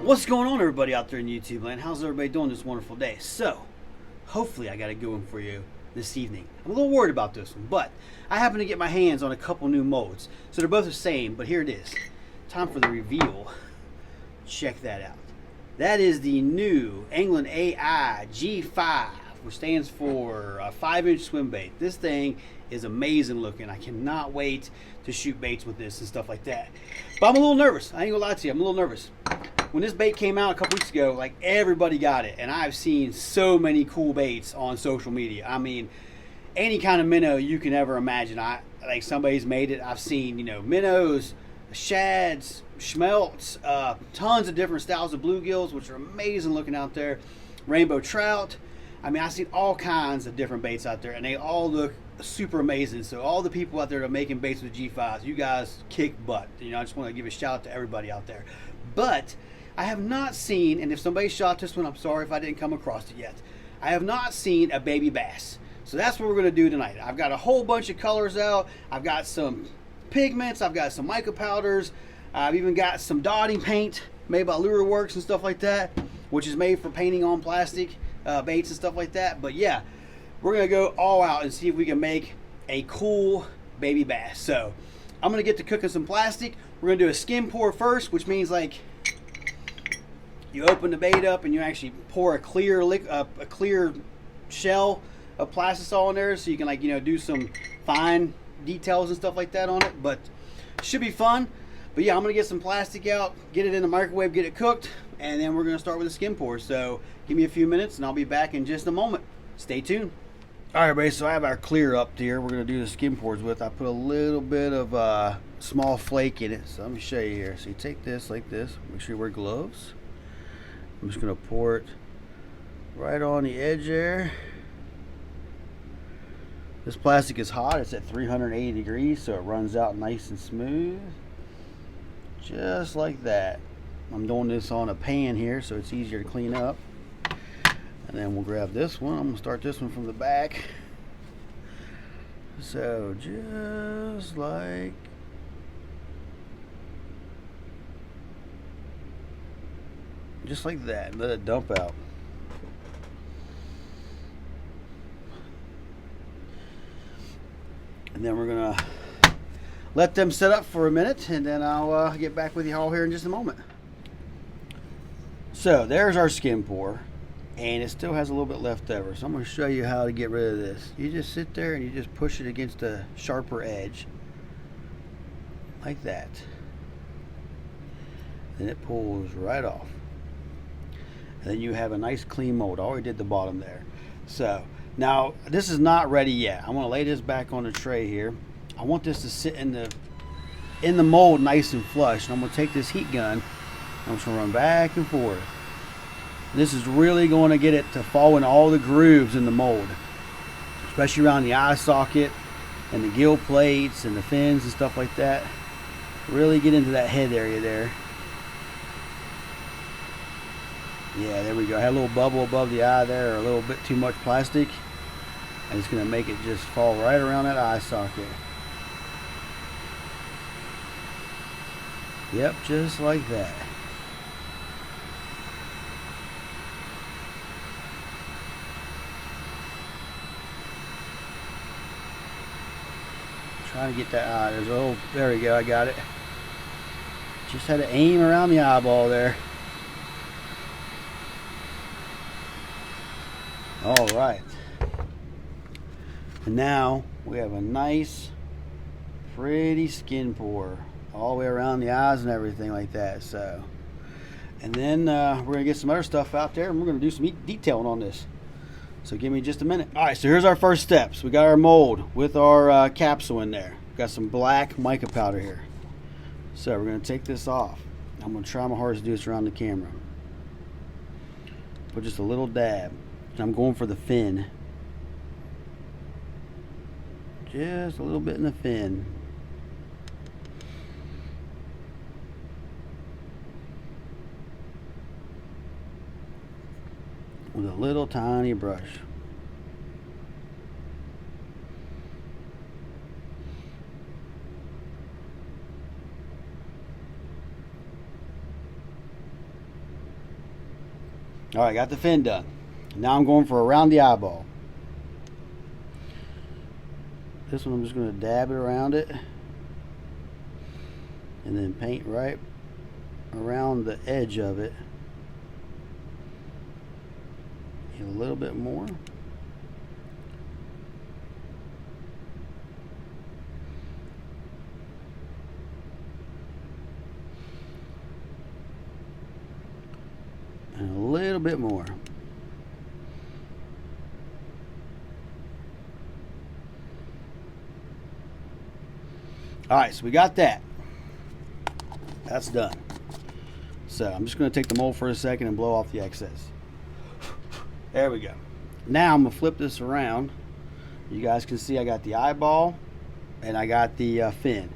What's going on, everybody out there in YouTube land? How's everybody doing this wonderful day? So, hopefully I got a good one for you this evening. I'm a little worried about this one, but I happen to get my hands on a couple new molds. So they're both the same, but here it is. Time for the reveal. Check that out. That is the new Angler AI G5, which stands for a 5-inch swim bait. This thing is amazing looking. I cannot wait to shoot baits with this and stuff like that. But I'm a little nervous. I ain't gonna lie to you, I'm a little nervous. When this bait came out a couple weeks ago, like, everybody got it, and I've seen so many cool baits on social media. I mean, any kind of minnow you can ever imagine. Like, somebody's made it. I've seen, minnows, shads, schmelts, tons of different styles of bluegills, which are amazing looking out there. Rainbow trout. I mean, I've seen all kinds of different baits out there, and they all look super amazing. So all the people out there that are making baits with G5s, you guys kick butt. I just want to give a shout out to everybody out there. But I have not seen, and if somebody shot this one, I'm sorry if I didn't come across it yet. I have not seen a baby bass. So that's what we're going to do tonight. I've got a whole bunch of colors out. I've got some pigments. I've got some mica powders. I've even got some dotting paint made by Lure Works and stuff like that, which is made for painting on plastic baits and stuff like that. But yeah, we're going to go all out and see if we can make a cool baby bass. So I'm going to get to cooking some plastic. We're going to do a skim pour first, which means, like, you open the bait up and you actually pour a clear shell of plastisol in there, so you can, like, do some fine details and stuff like that on it. But should be fun. But yeah, I'm gonna get some plastic out, get it in the microwave, get it cooked, and then we're gonna start with the skim pour. So give me a few minutes and I'll be back in just a moment. Stay tuned. All right, everybody, so I have our clear up here we're gonna do the skim pours with. I put a little bit of small flake in it, so let me show you here. So you take this like this, make sure you wear gloves. I'm just gonna pour it right on the edge there. This plastic is hot. It's at 380 degrees, so it runs out nice and smooth. Just like that. I'm doing this on a pan here, so it's easier to clean up. And then we'll grab this one. I'm gonna start this one from the back. So just like that. Let it dump out. And then we're gonna let them set up for a minute, and then I'll get back with you all here in just a moment. So there's our skim pour, and it still has a little bit left over. So I'm going to show you how to get rid of this. You just sit there and you just push it against a sharper edge, like that. Then it pulls right off. And then you have a nice clean mold. I already did the bottom there. So now this is not ready yet. I'm going to lay this back on the tray here. I want this to sit in the mold nice and flush. And I'm going to take this heat gun. I'm just going to run back and forth. This is really going to get it to fall in all the grooves in the mold, especially around the eye socket and the gill plates and the fins and stuff like that. Really get into that head area there. Yeah, there we go. I had a little bubble above the eye there, or a little bit too much plastic. And it's going to make it just fall right around that eye socket. Yep, just like that. Trying to get that eye. There we go, I got it. Just had to aim around the eyeball there. All right. And now we have a nice, pretty skin pour all the way around the eyes and everything like that. So, and then we're gonna get some other stuff out there, and we're gonna do some detailing on this. So give me just a minute. All right, so here's our first steps. We got our mold with our capsule in there. Got some black mica powder here. So we're gonna take this off. I'm gonna try my hardest to do this around the camera. Put just a little dab. And I'm going for the fin. Just a little bit in the fin. With a little tiny brush. All right, got the fin done. Now I'm going for around the eyeball. This one I'm just going to dab it around it and then paint right around the edge of it. A little bit more. And a little bit more. Alright, so we got that. That's done. So I'm just going to take the mold for a second and blow off the excess. There we go. Now I'm going to flip this around. You guys can see I got the eyeball and I got the fin.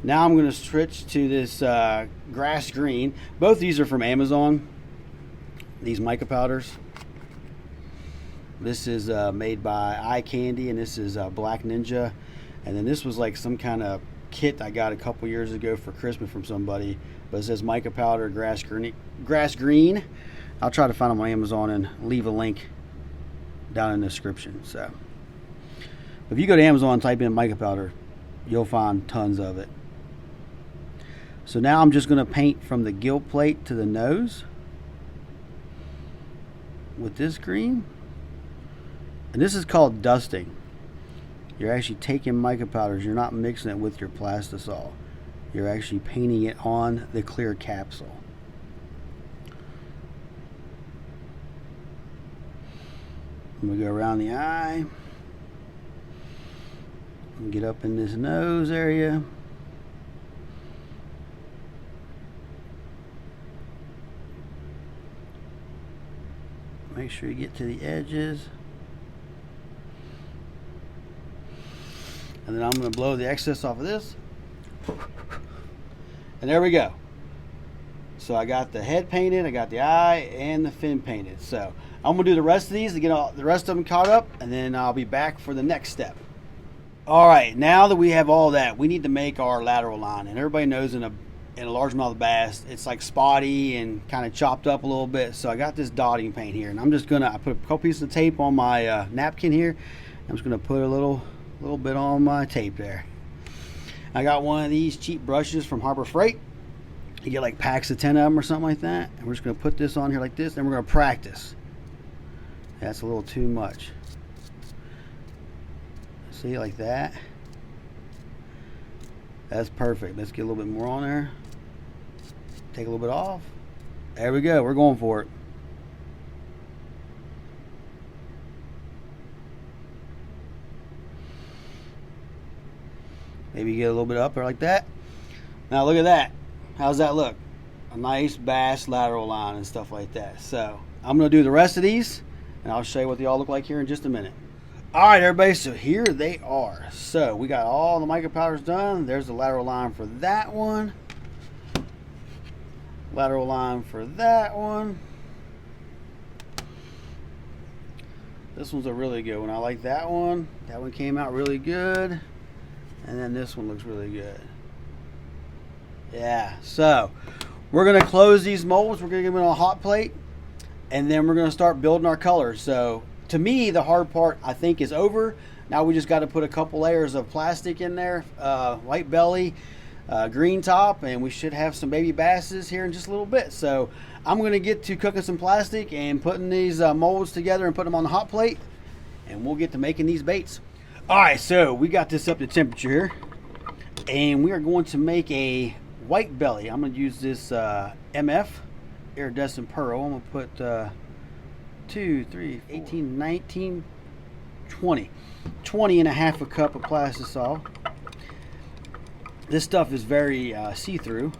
Now I'm going to switch to this grass green. Both these are from Amazon. These mica powders. This is made by Eye Candy and this is Black Ninja. And then this was like some kind of kit I got a couple years ago for Christmas from somebody, but it says mica powder grass green. I'll try to find them on Amazon and leave a link down in the description. So if you go to Amazon and type in mica powder, you'll find tons of it. So now I'm just going to paint from the gill plate to the nose with this green, and this is called dusting. You're actually taking mica powders, you're not mixing it with your plastisol. You're actually painting it on the clear capsule. I'm going to go around the eye and get up in this nose area. Make sure you get to the edges. And then I'm going to blow the excess off of this. And there we go. So I got the head painted, I got the eye, and the fin painted. So I'm going to do the rest of these to get all the rest of them caught up, and then I'll be back for the next step. All right, now that we have all that, we need to make our lateral line. And everybody knows in a largemouth bass, it's like spotty and kind of chopped up a little bit. So I got this dotting paint here, and I'm just going to, I put a couple pieces of tape on my napkin here. I'm just going to put a little bit on my tape there. I got one of these cheap brushes from Harbor Freight. You get like packs of 10 of them or something like that. And we're just going to put this on here like this, and we're going to practice. That's a little too much. See, like that. That's perfect. Let's get a little bit more on there. Take a little bit off. There we go. We're going for it. Maybe get a little bit up there like that. Now look at that. How's that look? A nice bass lateral line and stuff like that. So I'm going to do the rest of these, and I'll show you what they all look like here in just a minute. All right, everybody, so here they are. So we got all the mica powders done. There's the lateral line for that one. Lateral line for that one. This one's a really good one. I like that one. That one came out really good. And then this one looks really good. Yeah, so we're going to close these molds. We're going to get them on a hot plate. And then we're going to start building our colors. So to me, the hard part, I think, is over. Now we just got to put a couple layers of plastic in there. White belly, green top, and we should have some baby basses here in just a little bit. So I'm going to get to cooking some plastic and putting these molds together and putting them on the hot plate. And we'll get to making these baits. All right, so we got this up to temperature here, and we are going to make a white belly. I'm going to use this MF iridescent pearl. I'm going to put 2, 3, 18, 19, 20. 20 and a half a cup of plastisol. This stuff is very see-through.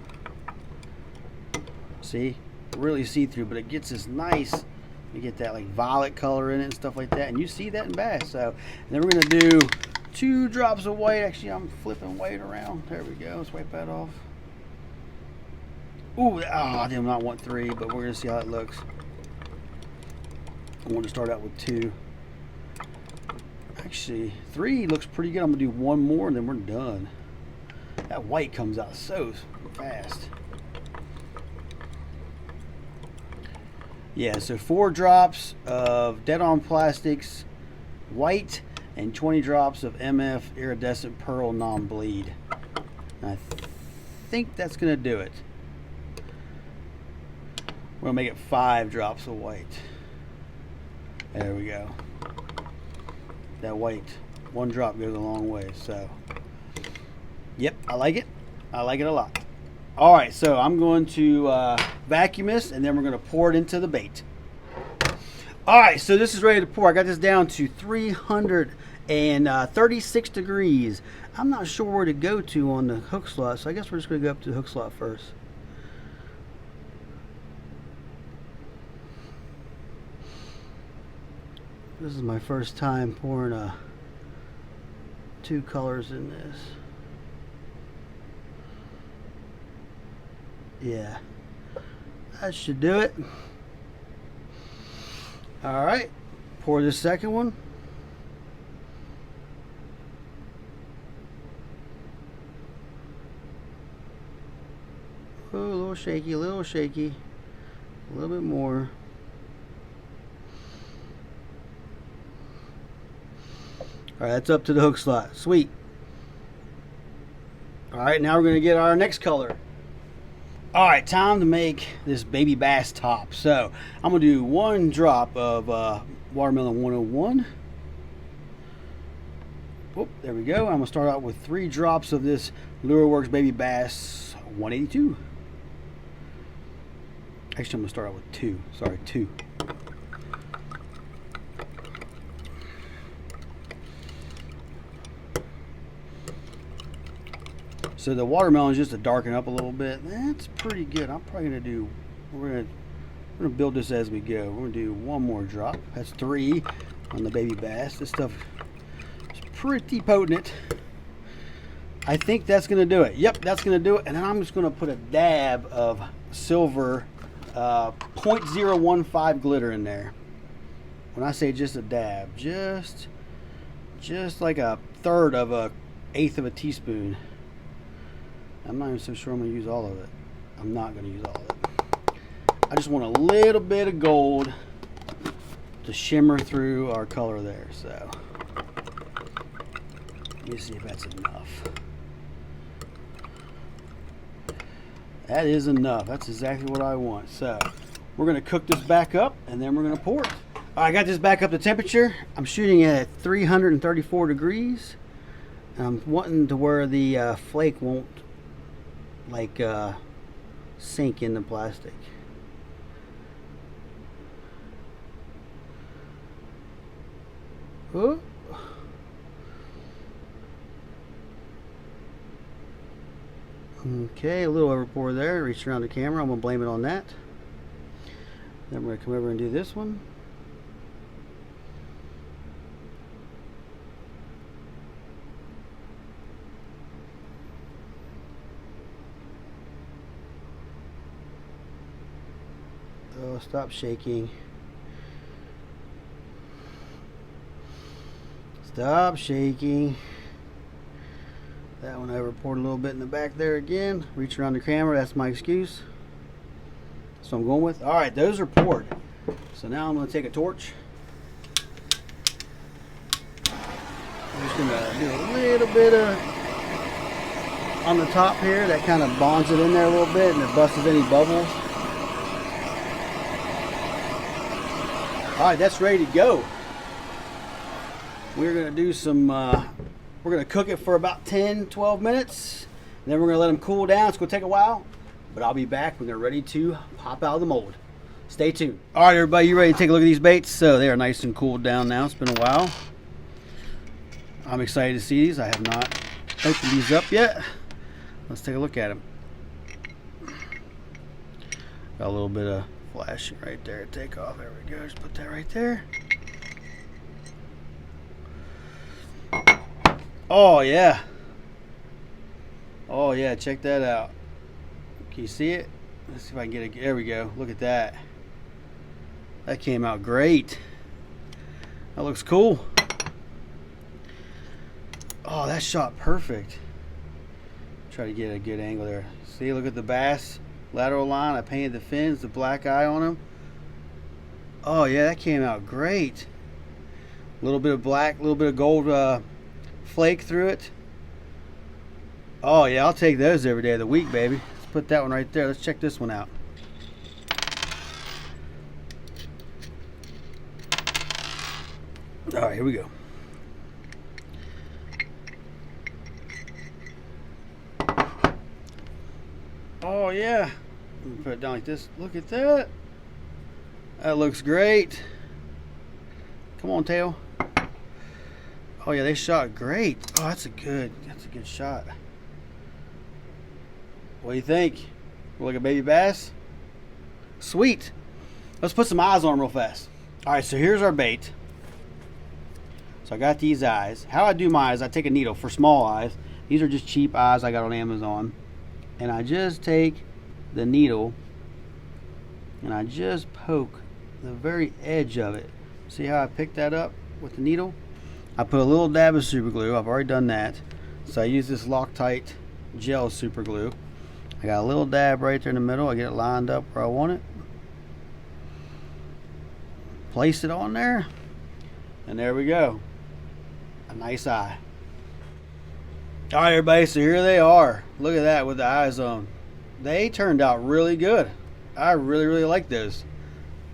See, really see-through, but it gets this nice. You get that like violet color in it and stuff like that, and you see that in bass. So, and then we're gonna do 2 drops of white. Actually, I'm flipping white around. There we go. Let's wipe that off. Ooh, I did not want 3, but we're gonna see how it looks. I want to start out with 2. Actually, 3 looks pretty good. I'm gonna do 1 more, and then we're done. That white comes out so fast. Yeah, so 4 drops of Dead On Plastics white and 20 drops of MF Iridescent Pearl Non-Bleed. I think that's going to do it. We're going to make it 5 drops of white. There we go. That white, 1 drop goes a long way. So, yep, I like it. I like it a lot. All right, so I'm going to vacuum this, and then we're going to pour it into the bait. All right, so this is ready to pour. I got this down to 336 degrees. I'm not sure where to go to on the hook slot, so I guess we're just going to go up to the hook slot first. This is my first time pouring 2 colors in this. Yeah, that should do it. All right, pour the second one. Oh, a little shaky, a little shaky. A little bit more. All right, that's up to the hook slot. Sweet. All right, now we're going to get our next color. All right, time to make this baby bass top. So I'm going to do 1 drop of Watermelon 101. Oh, there we go. I'm going to start out with 3 drops of this LureWorks Baby Bass 182. Actually, I'm going to start out with 2. Sorry, 2. So the watermelon is just to darken up a little bit. That's pretty good. I'm probably going to do, we're going to build this as we go. We're going to do 1 more drop. That's 3 on the baby bass. This stuff is pretty potent. I think that's going to do it. Yep, that's going to do it. And then I'm just going to put a dab of silver 0.015 glitter in there. When I say just a dab, just like a third of a eighth of a teaspoon. I'm not even so sure I'm going to use all of it. I'm not going to use all of it. I just want a little bit of gold to shimmer through our color there. So let me see if that's enough. That is enough. That's exactly what I want. So we're going to cook this back up, and then we're going to pour it. I got this back up to temperature. I'm shooting at 334 degrees. And I'm wanting to where the flake won't like sink in the plastic. Oh. Okay, a little over pour there. Reach around the camera. I'm gonna blame it on that. Then we're gonna come over and do this one. Oh, stop shaking. Stop shaking. That one over poured a little bit in the back there again. Reach around the camera, that's my excuse. That's what I'm going with. Alright, those are poured. So now I'm going to take a torch. I'm just going to do a little bit of on the top here. That kind of bonds it in there a little bit and it busts any bubbles. Alright, that's ready to go. We're going to do some, we're going to cook it for about 10-12 minutes. And then we're going to let them cool down. It's going to take a while, but I'll be back when they're ready to pop out of the mold. Stay tuned. Alright everybody, you ready to take a look at these baits? So they are nice and cooled down now. It's been a while. I'm excited to see these. I have not opened these up yet. Let's take a look at them. Got a little bit of flashing right there. Take off. There we go. Just put that right there. Oh yeah. Oh yeah, check that out. Can you see it? Let's see if I can get it. There we go. Look at that. That came out great. That looks cool. Oh, that shot perfect. Try to get a good angle there. See, look at the bass lateral line. I painted the fins, the black eye on them. Oh yeah, that came out great. A little bit of black, a little bit of gold flake through it. Oh yeah, I'll take those every day of the week, baby. Let's put that one right there. Let's check this one out. All right, here we go. Oh yeah. Let me put it down like this. Look at that. That looks great. Come on, tail. Oh yeah, they shot great. Oh, that's a good shot. What do you think? Like a baby bass? Sweet. Let's put some eyes on them real fast. All right, so here's our bait. So I got these eyes. How I do my eyes, I take a needle for small eyes. These are just cheap eyes I got on Amazon. And I just take the needle and I just poke the very edge of it. See how I picked that up with the needle? I put a little dab of super glue. I've already done that. So I use this Loctite gel super glue. I got a little dab right there in the middle. I get it lined up where I want it. Place it on there. And there we go. A nice eye. All right, everybody, so here they are. Look at that with the eyes on. They turned out really good. I really like those.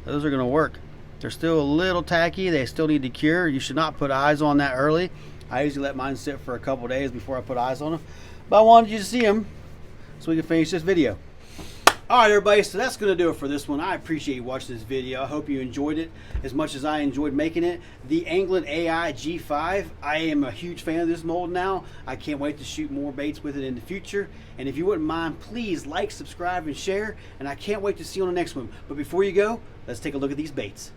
Those are going to work. They're still a little tacky. They still need to cure. You should not put eyes on that early. I usually let mine sit for a couple days before I put eyes on them. But I wanted you to see them so we can finish this video. All right, everybody, so that's going to do it for this one. I appreciate you watching this video. I hope you enjoyed it as much as I enjoyed making it. The Anglin AI G5, I am a huge fan of this mold now. I can't wait to shoot more baits with it in the future. And if you wouldn't mind, please like, subscribe, and share. And I can't wait to see you on the next one. But before you go, let's take a look at these baits.